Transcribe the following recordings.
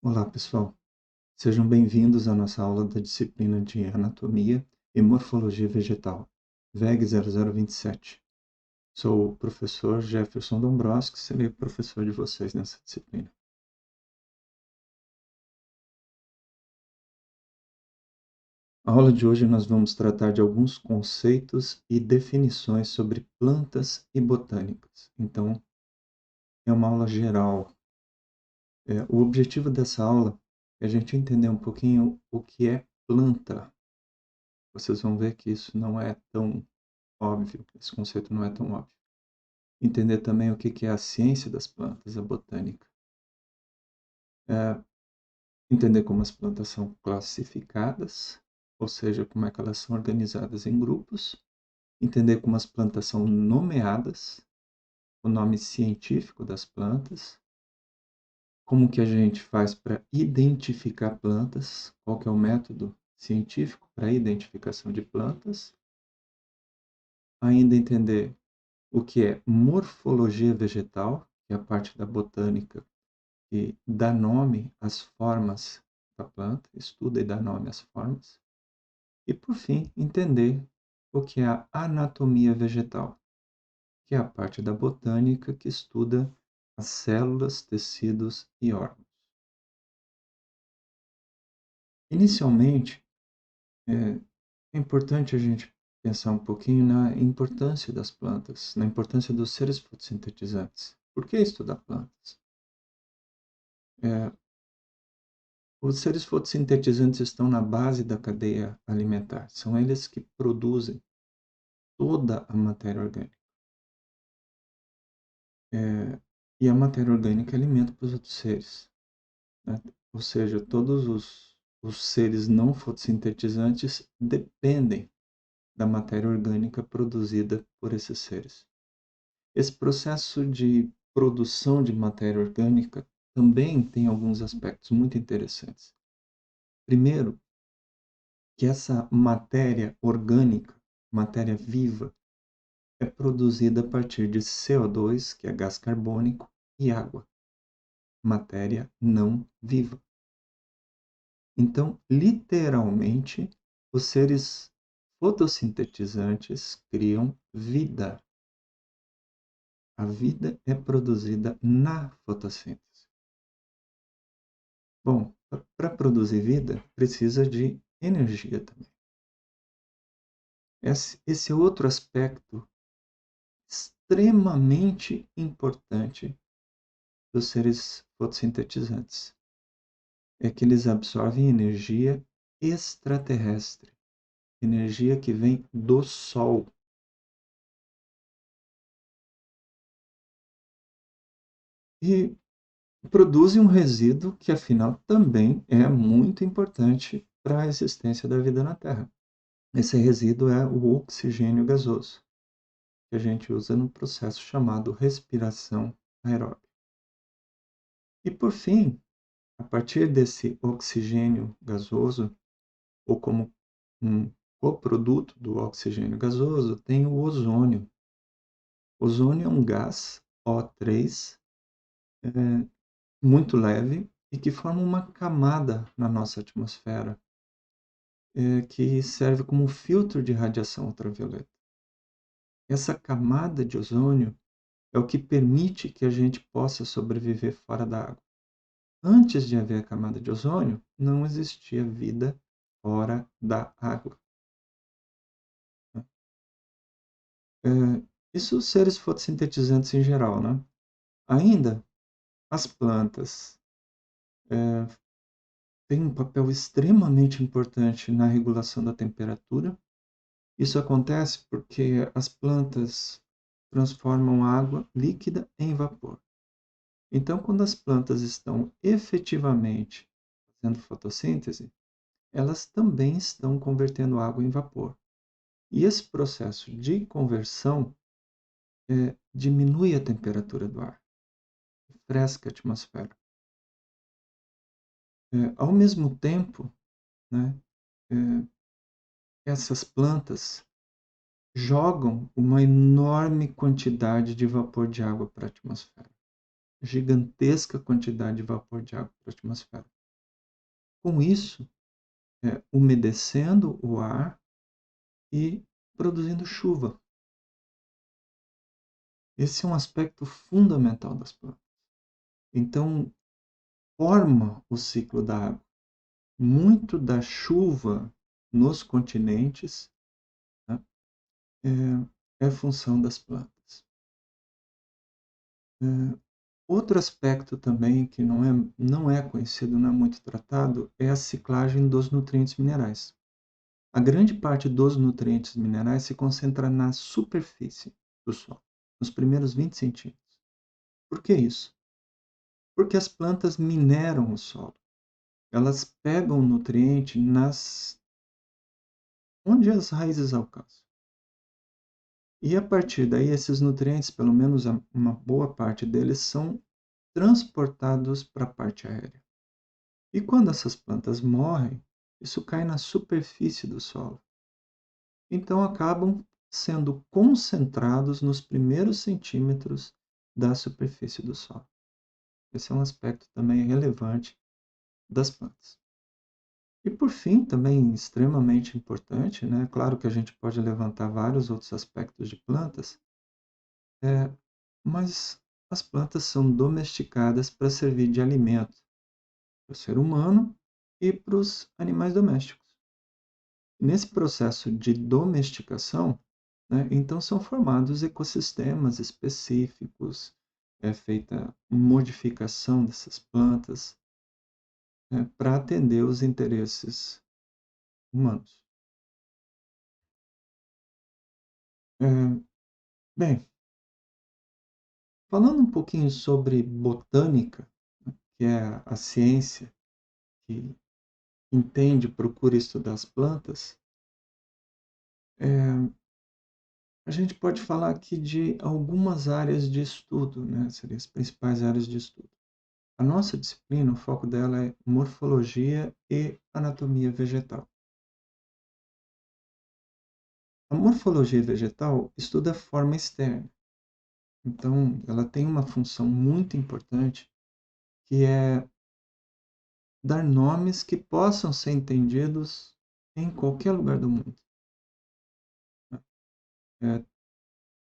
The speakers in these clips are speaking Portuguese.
Olá, pessoal. Sejam bem-vindos à nossa aula da disciplina de Anatomia e Morfologia Vegetal, VEG 0027. Sou o professor Jefferson Dombrowski, serei o professor de vocês nessa disciplina. Na aula de hoje nós vamos tratar de alguns conceitos e definições sobre plantas e botânicas. Então, é uma aula geral. O objetivo dessa aula é a gente entender um pouquinho o que é planta. Vocês vão ver que isso não é tão óbvio, esse conceito não é tão óbvio. Entender também o que é a ciência das plantas, a botânica. Entender como as plantas são classificadas, ou seja, como é que elas são organizadas em grupos. Entender como as plantas são nomeadas, o nome científico das plantas. Como que a gente faz para identificar plantas, qual que é o método científico para a identificação de plantas. Ainda entender o que é morfologia vegetal, que é a parte da botânica que dá nome às formas da planta, estuda e dá nome às formas. E, por fim, entender o que é a anatomia vegetal, que é a parte da botânica que estuda as células, tecidos e órgãos. Inicialmente, é importante a gente pensar um pouquinho na importância das plantas, na importância dos seres fotossintetizantes. Por que estudar plantas? Os seres fotossintetizantes estão na base da cadeia alimentar. São eles que produzem toda a matéria orgânica. E a matéria orgânica é alimento para os outros seres, né? Ou seja, todos os seres não fotossintetizantes dependem da matéria orgânica produzida por esses seres. Esse processo de produção de matéria orgânica também tem alguns aspectos muito interessantes. Primeiro, que essa matéria orgânica, matéria viva, é produzida a partir de CO2, que é gás carbônico, e água, matéria não viva. Então, literalmente, os seres fotossintetizantes criam vida. A vida é produzida na fotossíntese. Bom, para produzir vida, precisa de energia também. Esse é outro aspecto extremamente importante dos seres fotossintetizantes. É que eles absorvem energia extraterrestre, energia que vem do Sol. E produzem um resíduo que, afinal, também é muito importante para a existência da vida na Terra. Esse resíduo é o oxigênio gasoso, que a gente usa no processo chamado respiração aeróbica. E, por fim, a partir desse oxigênio gasoso, ou como um coproduto do oxigênio gasoso, tem o ozônio. O ozônio é um gás O3 muito leve e que forma uma camada na nossa atmosfera que serve como filtro de radiação ultravioleta. Essa camada de ozônio é o que permite que a gente possa sobreviver fora da água. Antes de haver a camada de ozônio, não existia vida fora da água. Isso os seres fotossintetizantes em geral, né? Ainda, as plantas têm um papel extremamente importante na regulação da temperatura. Isso acontece porque as plantas transformam água líquida em vapor. Então, quando as plantas estão efetivamente fazendo fotossíntese, elas também estão convertendo água em vapor. E esse processo de conversão diminui a temperatura do ar, refresca a atmosfera. Ao mesmo tempo, né, essas plantas jogam uma enorme quantidade de vapor de água para a atmosfera. Gigantesca quantidade de vapor de água para a atmosfera. com isso, umedecendo o ar e produzindo chuva. Esse é um aspecto fundamental das plantas. Então, forma o ciclo da água. Muito da chuva nos continentes, né, é função das plantas. Outro aspecto também que não é conhecido, não é muito tratado, é a ciclagem dos nutrientes minerais. A grande parte dos nutrientes minerais se concentra na superfície do solo, nos primeiros 20 centímetros. Por que isso? Porque as plantas mineram o solo. Elas pegam o nutriente onde as raízes alcançam. E a partir daí, esses nutrientes, pelo menos uma boa parte deles, são transportados para a parte aérea. E quando essas plantas morrem, isso cai na superfície do solo. Então acabam sendo concentrados nos primeiros centímetros da superfície do solo. Esse é um aspecto também relevante das plantas. E por fim, também extremamente importante, né? Claro que a gente pode levantar vários outros aspectos de plantas, mas as plantas são domesticadas para servir de alimento para o ser humano e para os animais domésticos. Nesse processo de domesticação, né, então são formados ecossistemas específicos, é feita modificação dessas plantas, né, para atender os interesses humanos. É, bem, falando um pouquinho sobre botânica, né, que é a ciência que entende, procura estudar as plantas, é, a gente pode falar aqui de algumas áreas de estudo, né? Seriam as principais áreas de estudo. A nossa disciplina, o foco dela é morfologia e anatomia vegetal. A morfologia vegetal estuda a forma externa. Então, ela tem uma função muito importante, que é dar nomes que possam ser entendidos em qualquer lugar do mundo.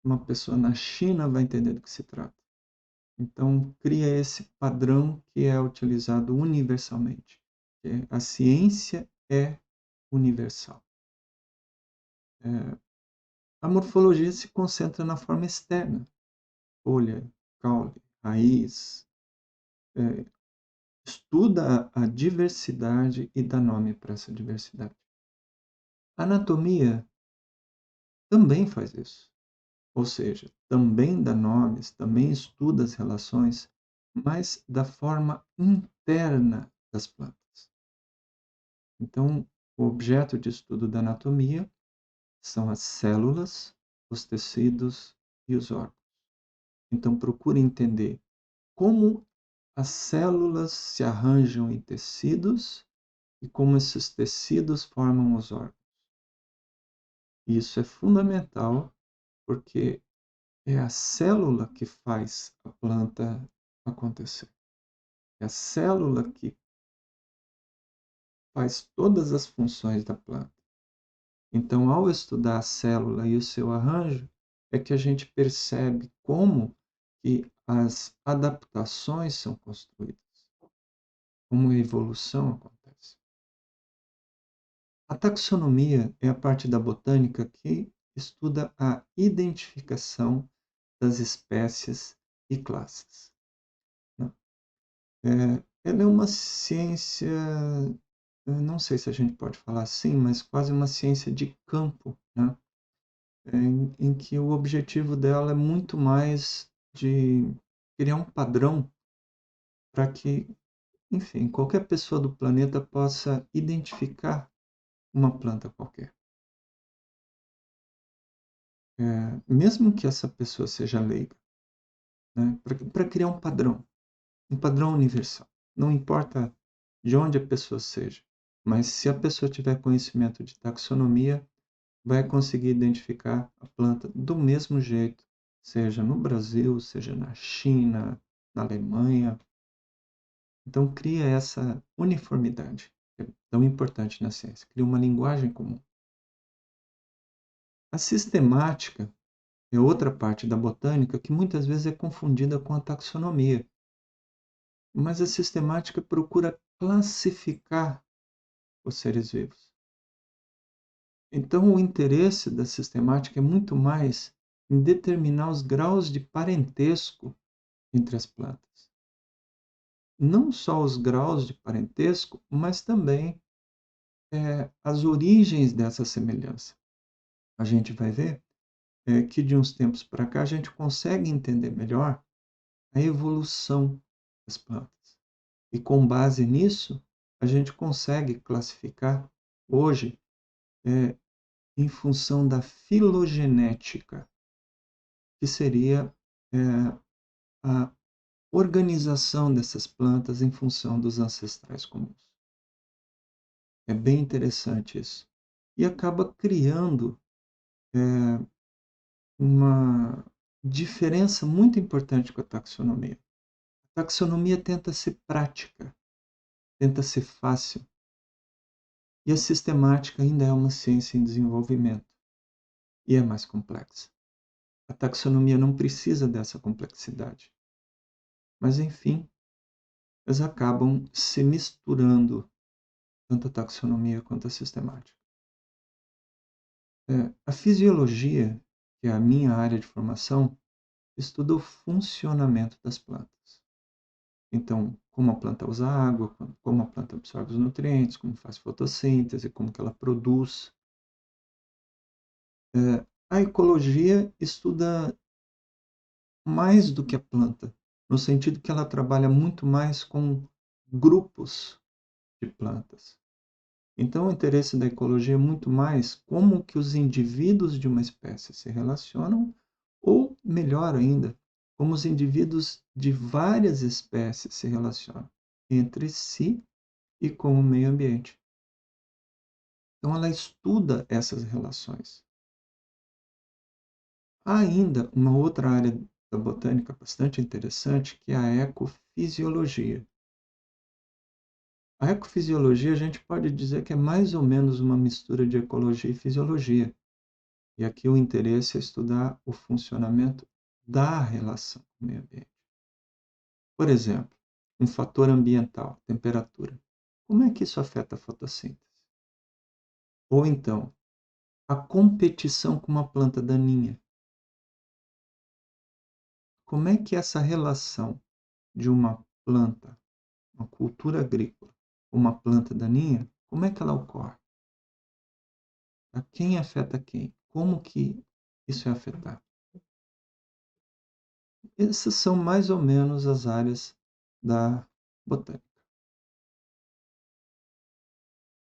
Uma pessoa na China vai entender do que se trata. Então, cria esse padrão que é utilizado universalmente. A ciência é universal. A morfologia se concentra na forma externa, folha, caule, raiz, estuda a diversidade e dá nome para essa diversidade. A anatomia também faz isso, ou seja, também dá nomes, também estuda as relações, mas da forma interna das plantas. Então, o objeto de estudo da anatomia são as células, os tecidos e os órgãos. Então, procure entender como as células se arranjam em tecidos e como esses tecidos formam os órgãos. Isso é fundamental porque é a célula que faz a planta acontecer. É a célula que faz todas as funções da planta. Então, ao estudar a célula e o seu arranjo, é que a gente percebe como que as adaptações são construídas, como a evolução acontece. A taxonomia é a parte da botânica que estuda a identificação das espécies e classes, né? Ela é uma ciência, eu não sei se a gente pode falar assim, mas quase uma ciência de campo, né? Em que o objetivo dela é muito mais de criar um padrão para que, enfim, qualquer pessoa do planeta possa identificar uma planta qualquer. Mesmo que essa pessoa seja leiga, né, para criar um padrão universal. Não importa de onde a pessoa seja, mas se a pessoa tiver conhecimento de taxonomia, vai conseguir identificar a planta do mesmo jeito, seja no Brasil, seja na China, na Alemanha. Então cria essa uniformidade, que é tão importante na ciência, cria uma linguagem comum. A sistemática é outra parte da botânica que muitas vezes é confundida com a taxonomia. Mas a sistemática procura classificar os seres vivos. Então, o interesse da sistemática é muito mais em determinar os graus de parentesco entre as plantas. Não só os graus de parentesco, mas também as origens dessa semelhança. A gente vai ver que de uns tempos para cá a gente consegue entender melhor a evolução das plantas. E com base nisso, a gente consegue classificar hoje em função da filogenética, que seria a organização dessas plantas em função dos ancestrais comuns. É bem interessante isso. E acaba criando uma diferença muito importante com a taxonomia. A taxonomia tenta ser prática, tenta ser fácil. E a sistemática ainda é uma ciência em desenvolvimento e é mais complexa. A taxonomia não precisa dessa complexidade. Mas, enfim, elas acabam se misturando, tanto a taxonomia quanto a sistemática. A fisiologia, que é a minha área de formação, estuda o funcionamento das plantas. Então, como a planta usa água, como a planta absorve os nutrientes, como faz fotossíntese, como que ela produz. A ecologia estuda mais do que a planta, no sentido que ela trabalha muito mais com grupos de plantas. Então, o interesse da ecologia é muito mais como que os indivíduos de uma espécie se relacionam, ou, melhor ainda, como os indivíduos de várias espécies se relacionam entre si e com o meio ambiente. Então, ela estuda essas relações. Há ainda uma outra área da botânica bastante interessante, que é a ecofisiologia. A ecofisiologia a gente pode dizer que é mais ou menos uma mistura de ecologia e fisiologia. E aqui o interesse é estudar o funcionamento da relação com o meio ambiente. Por exemplo, um fator ambiental, temperatura. Como é que isso afeta a fotossíntese? Ou então, a competição com uma planta daninha. Como é que essa relação de uma planta, uma cultura agrícola, uma planta daninha, como é que ela ocorre? A quem afeta quem? Como que isso é afetado? Essas são mais ou menos as áreas da botânica.